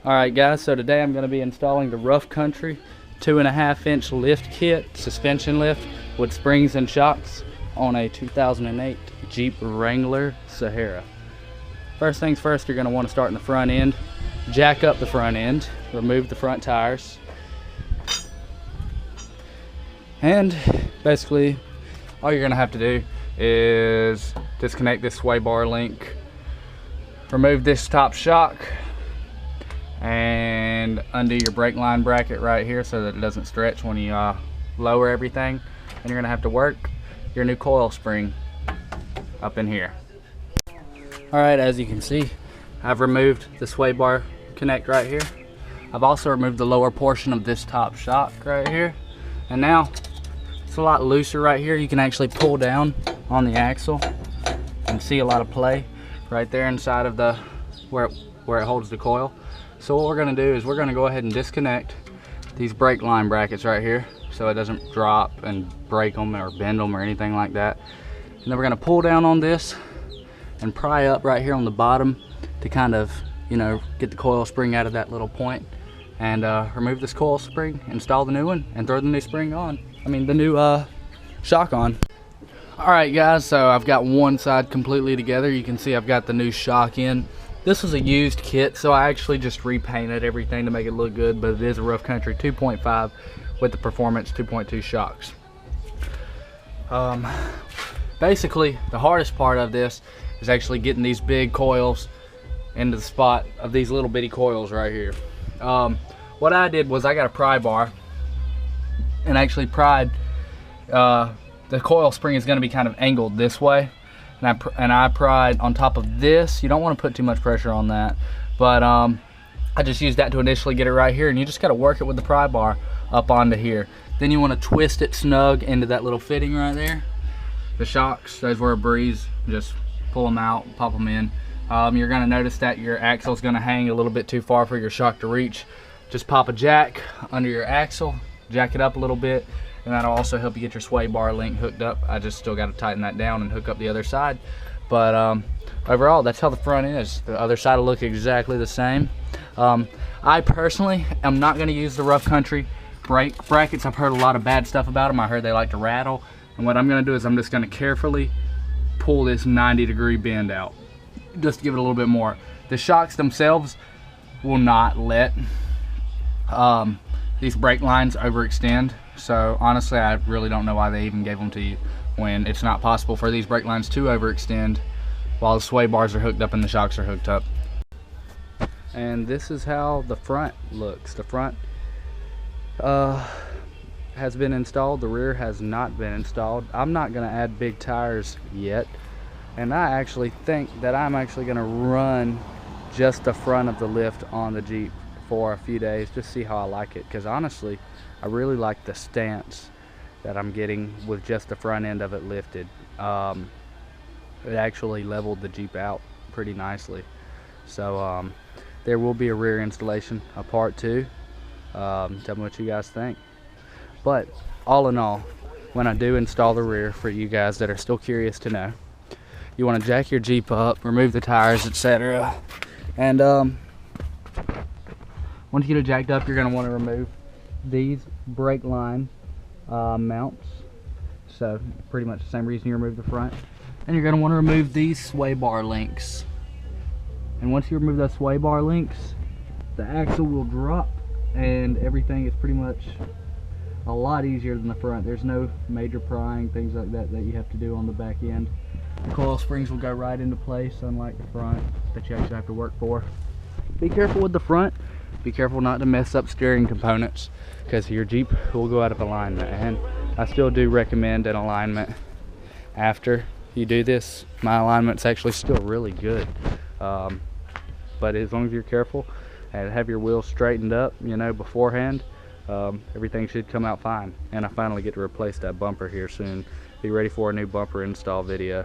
Alright guys, so today I'm going to be installing the Rough Country 2.5-inch lift kit, suspension lift with springs and shocks on a 2008 Jeep Wrangler Sahara. First things first, you're going to want to start in the front end, jack up the front end, remove the front tires, and basically all you're going to have to do is disconnect this sway bar link, remove this top shock, and undo your brake line bracket right here so that it doesn't stretch when you lower everything. And you're gonna have to work your new coil spring up in here. All right, as you can see, I've removed the sway bar connect right here. I've also removed the lower portion of this top shock right here. And now it's a lot looser right here. You can actually pull down on the axle and see a lot of play right there inside of the where it holds the coil. So what we're going to do is we're going to go ahead and disconnect these brake line brackets right here so it doesn't drop and break them or bend them or anything like that. And then we're going to pull down on this and pry up right here on the bottom to kind of, you know, get the coil spring out of that little point, and remove this coil spring, install the new one, and throw the new spring on. The new shock on. Alright guys, so I've got one side completely together. You can see I've got the new shock in. This was a used kit, so I actually just repainted everything to make it look good, but it is a Rough Country 2.5 with the Performance 2.2 shocks. Basically, the hardest part of this is actually getting these big coils into the spot of these little bitty coils right here. What I did was I got a pry bar and actually pried, the coil spring is going to be kind of angled this way. And I pried on top of this. You don't want to put too much pressure on that, but I just used that to initially get it right here, and you just got to work it with the pry bar up onto here. Then you want to twist it snug into that little fitting right there. The shocks, those were a breeze. Just pull them out, pop them in. You're going to notice that your axle is going to hang a little bit too far for your shock to reach. Just pop a jack under your axle, jack it up a little bit, and that'll also help you get your sway bar link hooked up. I just still got to tighten that down and hook up the other side. But overall, that's how the front is. The other side will look exactly the same. I personally am not going to use the Rough Country brake brackets. I've heard a lot of bad stuff about them. I heard they like to rattle. And what I'm going to do is I'm just going to carefully pull this 90-degree bend out, just to give it a little bit more. The shocks themselves will not let these brake lines overextend. So honestly, I really don't know why they even gave them to you when it's not possible for these brake lines to overextend while the sway bars are hooked up and the shocks are hooked up. And this is how the front looks. The front has been installed, the rear has not been installed. I'm not going to add big tires yet, and I actually think that I'm actually going to run just the front of the lift on the Jeep for a few days, just see how I like it, because honestly I really like the stance that I'm getting with just the front end of it lifted. It actually leveled the Jeep out pretty nicely. So there will be a rear installation, a part 2. Tell me what you guys think. But all in all, when I do install the rear, for you guys that are still curious to know, you want to jack your Jeep up, remove the tires, etc. And once you get it jacked up, you're going to want to remove these brake line mounts. So pretty much the same reason you remove the front. And you're going to want to remove these sway bar links. And once you remove those sway bar links, the axle will drop and everything is pretty much a lot easier than the front. There's no major prying, things like that you have to do on the back end. The coil springs will go right into place, unlike the front that you actually have to work for. Be careful with the front. Be careful not to mess up steering components, because your Jeep will go out of alignment. And I still do recommend an alignment after you do this. My alignment's actually still really good, but as long as you're careful and have your wheels straightened up, you know, beforehand, everything should come out fine. And I finally get to replace that bumper here soon. Be ready for a new bumper install video.